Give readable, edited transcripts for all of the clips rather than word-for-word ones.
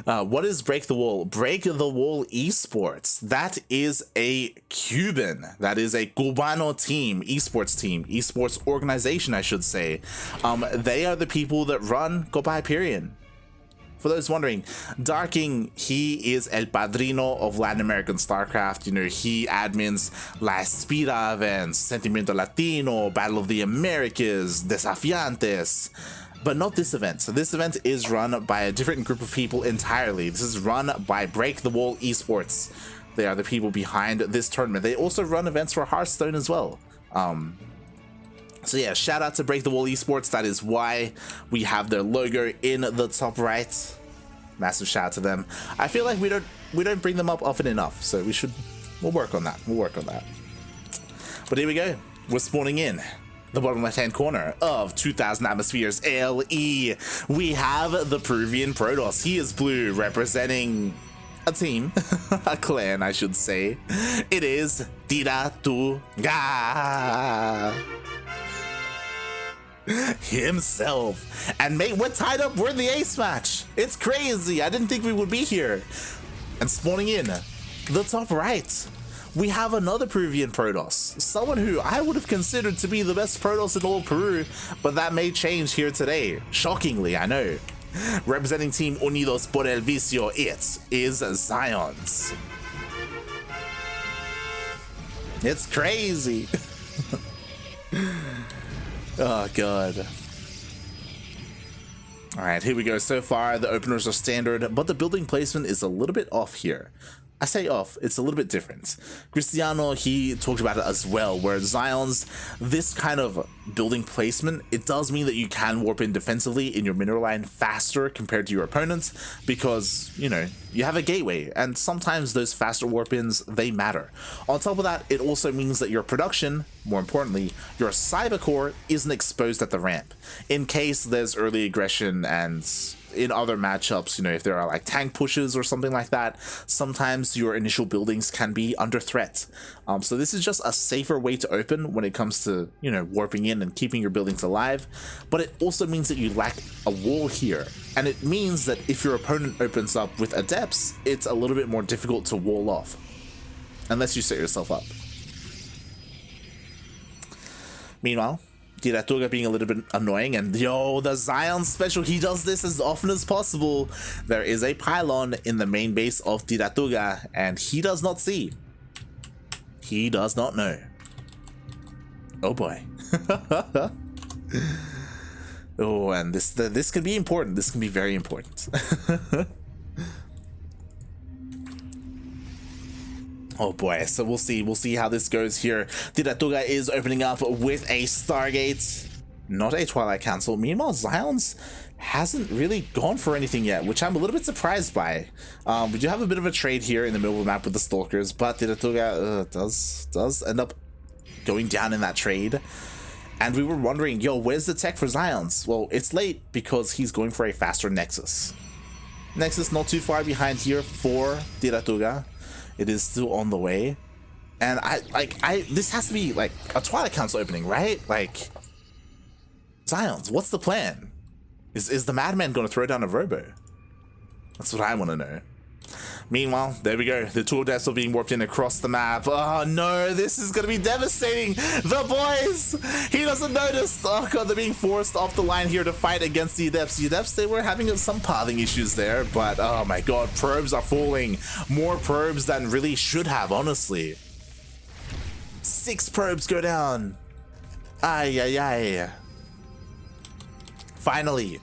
What is Break the Wall? Break the Wall Esports. That is a Cuban. That is a Cubano team, esports organization, I should say. They are the people that run Copa Hyperion. For those wondering, Darking, he is el padrino of Latin American StarCraft. You know, he admins La Espira events, Sentimiento Latino, Battle of the Americas, Desafiantes. But not this event. So this event is run by a different group of people entirely. This is run by Break the Wall Esports. They are the people behind this tournament. They also run events for Hearthstone as well. So yeah, shout out to Break the Wall Esports. That is why we have their logo in the top right. Massive shout out to them. I feel like we don't bring them up often enough, so we'll work on that. But here we go. We're spawning in the bottom left-hand corner of 2000 Atmospheres LE. We have the Peruvian Protoss. He is blue, representing a team, a clan, I should say. It is Tiratuga himself. And mate, we're tied up. We're in the ace match. It's crazy. I didn't think we would be here. And spawning in the top right, we have another Peruvian Protoss, someone who I would have considered to be the best Protoss in all of Peru, but that may change here today. Shockingly, I know. Representing Team Unidos por el Vicio, it is XionS. It's crazy. Oh god. Alright, here we go. So far the openers are standard, but the building placement is a little bit off here. I say off, it's a little bit different. Cristiano, he talked about it as well, where XionS, this kind of building placement, it does mean that you can warp in defensively in your mineral line faster compared to your opponents, because, you know, you have a gateway, and sometimes those faster warp ins, they matter. On top of that, it also means that your production, more importantly, your cyber core isn't exposed at the ramp, in case there's early aggression and in other matchups, you know, if there are like tank pushes or something like that, sometimes your initial buildings can be under threat. So this is just a safer way to open when it comes to, you know, warping in and keeping your buildings alive. But it also means that you lack a wall here. And it means that if your opponent opens up with adepts, it's a little bit more difficult to wall off. Unless you set yourself up. Meanwhile, Tiratuga being a little bit annoying, and yo, the XionS special, he does this as often as possible. There is a pylon in the main base of Tiratuga, and he does not see. He does not know. Oh boy. Oh, and this can be important. This can be very important. Oh boy, so we'll see how this goes here. Tiratuga is opening up with a Stargate, not a Twilight Council. Meanwhile, XionS hasn't really gone for anything yet, which I'm a little bit surprised by. We do have a bit of a trade here in the middle of the map with the Stalkers, but Tiratuga does end up going down in that trade. And we were wondering, yo, where's the tech for XionS? Well, it's late because he's going for a faster Nexus. Nexus not too far behind here for Tiratuga. It is still on the way, and this has to be like a Twilight Council opening, right? Like, XionS, what's the plan? Is the Madman going to throw down a Robo? That's what I want to know. Meanwhile, there we go. The two adepts are being warped in across the map. Oh no, this is going to be devastating. The boys, he doesn't notice. Oh god, they're being forced off the line here to fight against the adepts. The adepts, they were having some pathing issues there, but oh my god, probes are falling. More probes than really should have, honestly. 6 probes go down. Ay, ay, ay. Finally,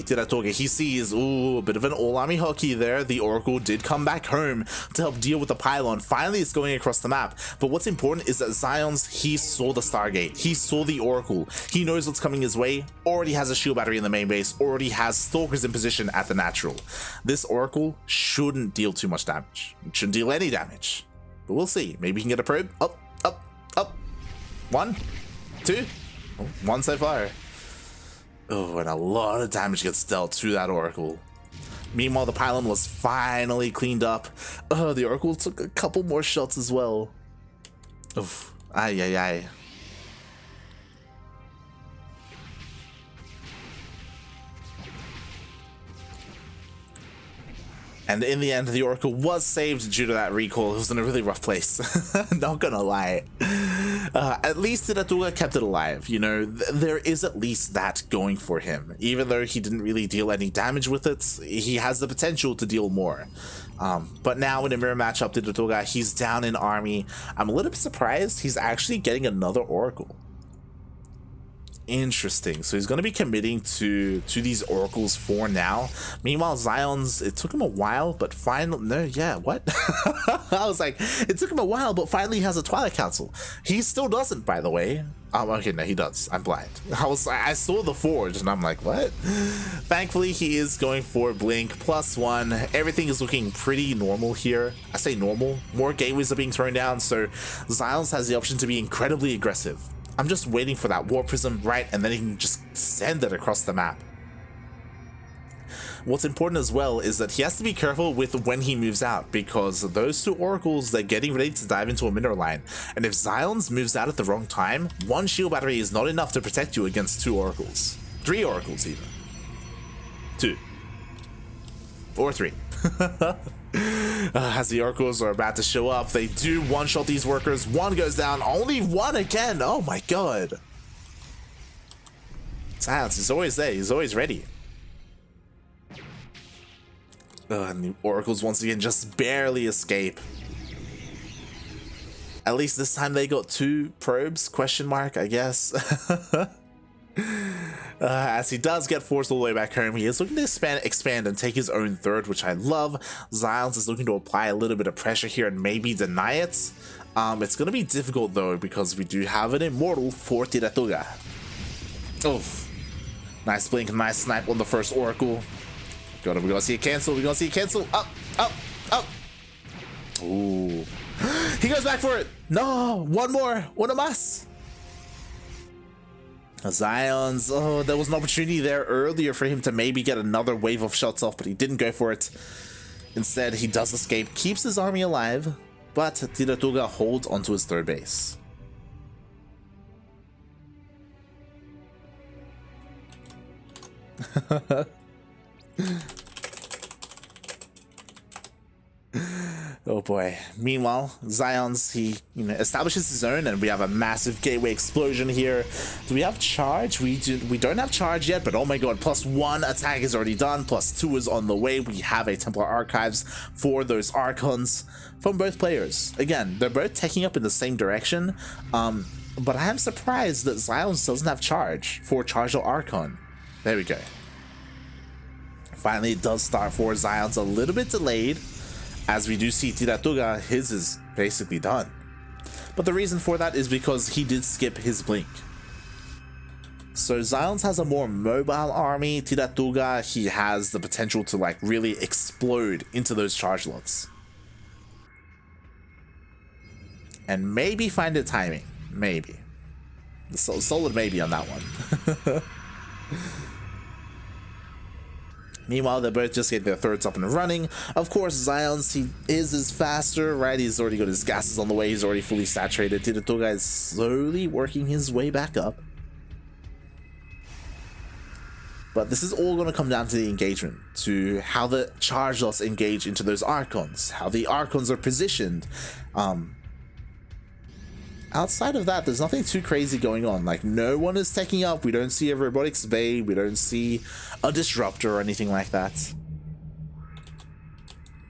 Tiratuga, he sees, ooh, a bit of an all-army hockey there. The Oracle did come back home to help deal with the pylon. Finally, it's going across the map. But what's important is that XionS, he saw the Stargate. He saw the Oracle. He knows what's coming his way. Already has a shield battery in the main base. Already has Stalkers in position at the natural. This Oracle shouldn't deal too much damage. It shouldn't deal any damage. But we'll see. Maybe he can get a probe. Up. 1, 2. Oh, 1 so far. Oh, and a lot of damage gets dealt to that Oracle. Meanwhile, the pylon was finally cleaned up. Oh, the Oracle took a couple more shots as well. Oof. Ay, ay, ay. And in the end, the Oracle was saved due to that recall. It was in a really rough place. Not gonna lie. At least Tiratuga kept it alive. You know, there is at least that going for him. Even though he didn't really deal any damage with it, he has the potential to deal more. But now in a mirror matchup, Tiratuga, he's down in army. I'm a little bit surprised he's actually getting another Oracle. Interesting. So he's going to be committing to these oracles for now. Meanwhile, XionS, it took him a while, but finally, no, yeah, what? I was like, it took him a while, but finally he has a Twilight Council. He still doesn't, by the way. Okay, no, he does. I'm blind. I saw the forge and I'm like, what? Thankfully, he is going for Blink +1. Everything is looking pretty normal here. I say normal. More gateways are being thrown down, so XionS has the option to be incredibly aggressive. I'm just waiting for that War Prism, right, and then he can just send it across the map. What's important as well is that he has to be careful with when he moves out, because those two oracles, they're getting ready to dive into a mineral line, and if XionS moves out at the wrong time, one shield battery is not enough to protect you against 2 oracles. 3 oracles even. 2. Or 3. As the oracles are about to show up, they do one-shot these workers. One goes down, only one again. Oh my god. XionS, he's always there, he's always ready. And the oracles once again just barely escape. At least this time they got 2 probes, question mark, I guess. As he does get forced all the way back home, he is looking to expand and take his own third, which I love. XionS is looking to apply a little bit of pressure here and maybe deny it. It's going to be difficult though, because we do have an immortal for Tiratuga. Oh, nice blink, nice snipe on the first oracle. We're gonna see a cancel, we're gonna see a cancel. Up, up, up. Ooh. He goes back for it. No, one more, one of us. XionS, oh, there was an opportunity there earlier for him to maybe get another wave of shots off, but he didn't go for it. Instead, he does escape, keeps his army alive, but Tiratuga holds onto his third base. Oh boy. Meanwhile, XionS, he establishes his own, and we have a massive gateway explosion here. Do we have charge? We don't have charge yet, but oh my god, +1 attack is already done, +2 is on the way. We have a Templar Archives for those Archons from both players. Again, they're both taking up in the same direction, but I am surprised that XionS doesn't have charge for Charged Archon. There we go. Finally, it does start for XionS, a little bit delayed. As we do see Tiratuga, his is basically done. But the reason for that is because he did skip his blink. So XionS has a more mobile army. Tiratuga, he has the potential to like really explode into those charge lots. And maybe find a timing. Maybe. Solid maybe on that one. Meanwhile, they both just get their thirds up and running. Of course, XionS, he is faster, right? He's already got his gases on the way. He's already fully saturated. Tiratuga is slowly working his way back up. But this is all going to come down to the engagement, to how the charge lots engage into those Archons, how the Archons are positioned. Outside of that, there's nothing too crazy going on. Like, no one is taking up. We don't see a Robotics Bay. We don't see a Disruptor or anything like that.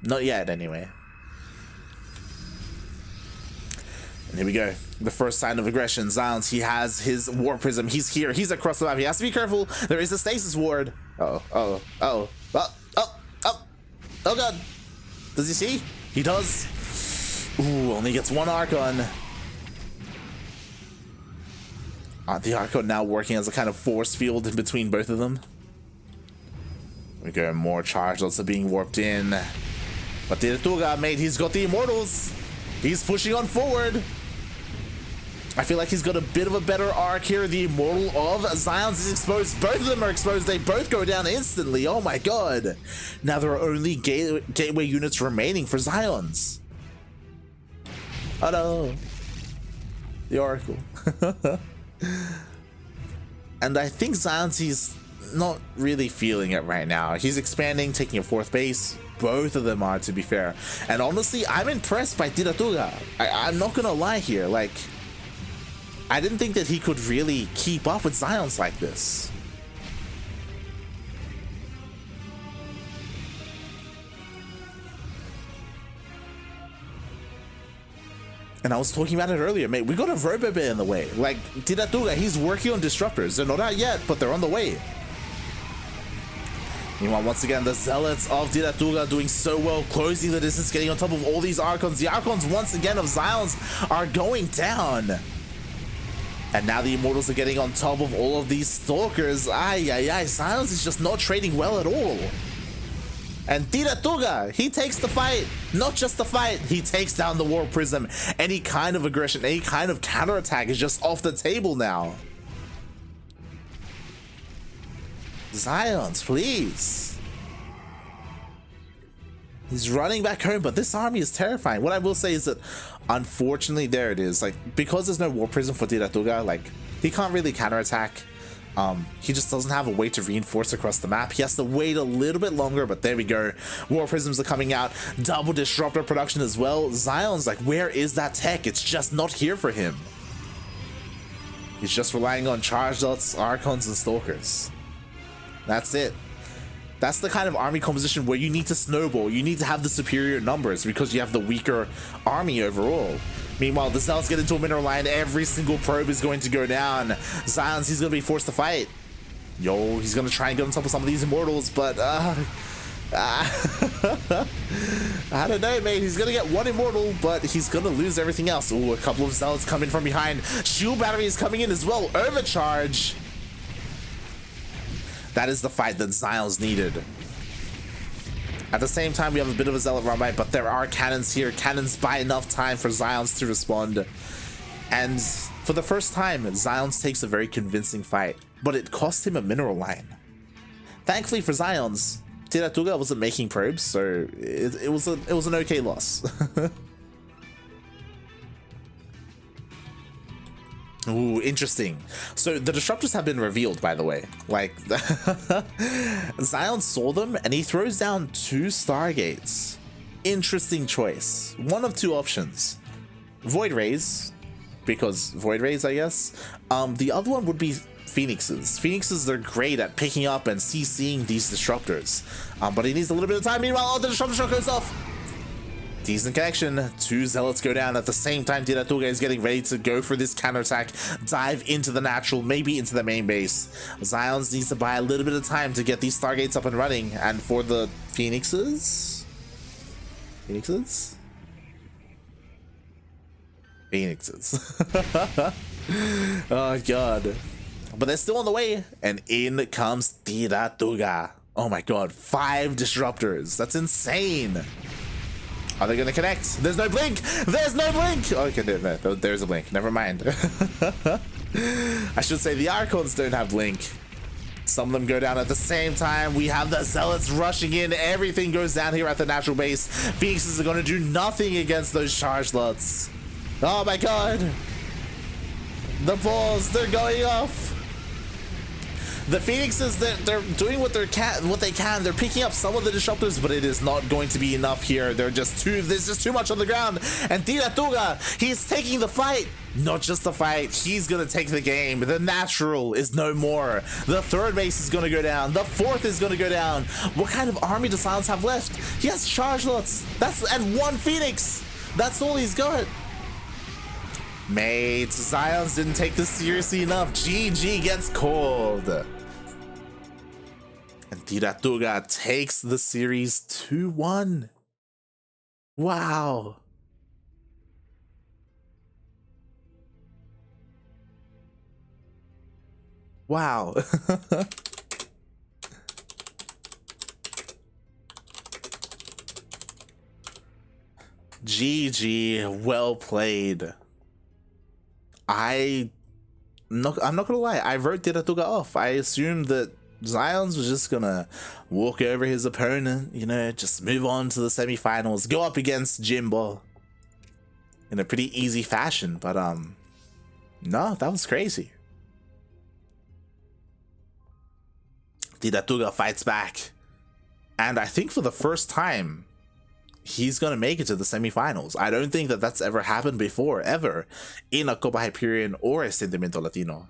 Not yet, anyway. And here we go. The first sign of aggression. XionS, he has his War Prism. He's here. He's across the map. He has to be careful. There is a Stasis Ward. Oh god. Does he see? He does. Ooh, only gets one Archon. The Archon now working as a kind of force field in between both of them. We go, more charge lots are being warped in. But Tiratuga, mate, he's got the Immortals. He's pushing on forward. I feel like he's got a bit of a better arc here. The Immortal of XionS is exposed. Both of them are exposed. They both go down instantly. Oh my god. Now there are only gateway units remaining for XionS. Oh no. The Oracle. And I think XionS, not really feeling it right now. He's expanding, taking a 4th base. Both of them are, to be fair. And honestly, I'm impressed by Tiratuga. I'm not gonna lie here. Like, I didn't think that he could really keep up with XionS like this. And I was talking about it earlier, mate. We got a Robo Bear in the way. Like, Tiratuga, he's working on disruptors. They're not out yet, but they're on the way. Meanwhile, once again, the Zealots of Tiratuga doing so well, closing the distance, getting on top of all these Archons. The Archons, once again, of XionS are going down. And now the Immortals are getting on top of all of these Stalkers. XionS is just not trading well at all. And Tiratuga, he takes the fight. Not just the fight, he takes down the War Prism. Any kind of aggression, any kind of counterattack is just off the table now. XionS, please. He's running back home, but this army is terrifying. What I will say is that, unfortunately, there it is. Like, because there's no War Prism for Tiratuga, like, he can't really counterattack. He just doesn't have a way to reinforce across the map. He has to wait a little bit longer, but there we go. War Prisms are coming out. Double Disruptor production as well. XionS, like, where is that tech? It's just not here for him. He's just relying on Charge Dots, Archons, and Stalkers. That's it. That's the kind of army composition where you need to snowball. You need to have the superior numbers because you have the weaker army overall. Meanwhile, the Zealots get into a mineral line. Every single probe is going to go down. XionS, he's going to be forced to fight. Yo, he's going to try and get on top of some of these Immortals, but I don't know, mate. He's going to get one Immortal, but he's going to lose everything else. Ooh, a couple of Zealots coming from behind. Shield Battery is coming in as well. Overcharge. That is the fight that XionS needed. At the same time, we have a bit of a Zealot run by, but there are cannons here. Cannons buy enough time for XionS to respond. And for the first time, XionS takes a very convincing fight, but it cost him a mineral line. Thankfully for XionS, Tiratuga wasn't making probes, so it was an okay loss. Ooh, interesting. So the disruptors have been revealed, by the way. Like, XionS saw them and he throws down 2 Stargates. Interesting choice. One of 2 options. Void Rays, because Void Rays, I guess. The other one would be Phoenixes. Phoenixes, they're great at picking up and CCing these disruptors. But he needs a little bit of time. Meanwhile, the disruptor shot goes off. Decent connection. 2 Zealots go down at the same time. Tiratuga is getting ready to go for this counterattack, dive into the natural, maybe into the main base. XionS needs to buy a little bit of time to get these Stargates up and running. And for the Phoenixes? Phoenixes? Oh god. But they're still on the way. And in comes Tiratuga. Oh my god. 5 disruptors. That's insane. Are they going to connect? There's no blink! There's no blink! Okay, no, there's a blink. Never mind. I should say the Archons don't have blink. Some of them go down at the same time. We have the Zealots rushing in. Everything goes down here at the natural base. Phoenixes are going to do nothing against those charge lots. Oh my god. The balls, they're going off. The Phoenixes, they're doing what they can. They're picking up some of the disruptors, but it is not going to be enough here. There's just too much on the ground. And Tiratuga, he's taking the fight. Not just the fight, he's gonna take the game. The natural is no more. The 3rd base is gonna go down. The 4th is gonna go down. What kind of army does XionS have left? He has charge lots. And 1 Phoenix. That's all he's got. Mate, XionS didn't take this seriously enough. GG gets called. And Tiratuga takes the series 2-1. Wow. Wow. GG, well played. I'm not gonna lie, I wrote Tiratuga off. I assumed that XionS was just gonna walk over his opponent, you know, just move on to the semifinals, go up against Jimbo in a pretty easy fashion, but no, that was crazy. Tiratuga fights back. And I think for the first time, he's going to make it to the semifinals. I don't think that that's ever happened before, ever, in a Copa Hyperion or a Sentimiento Latino.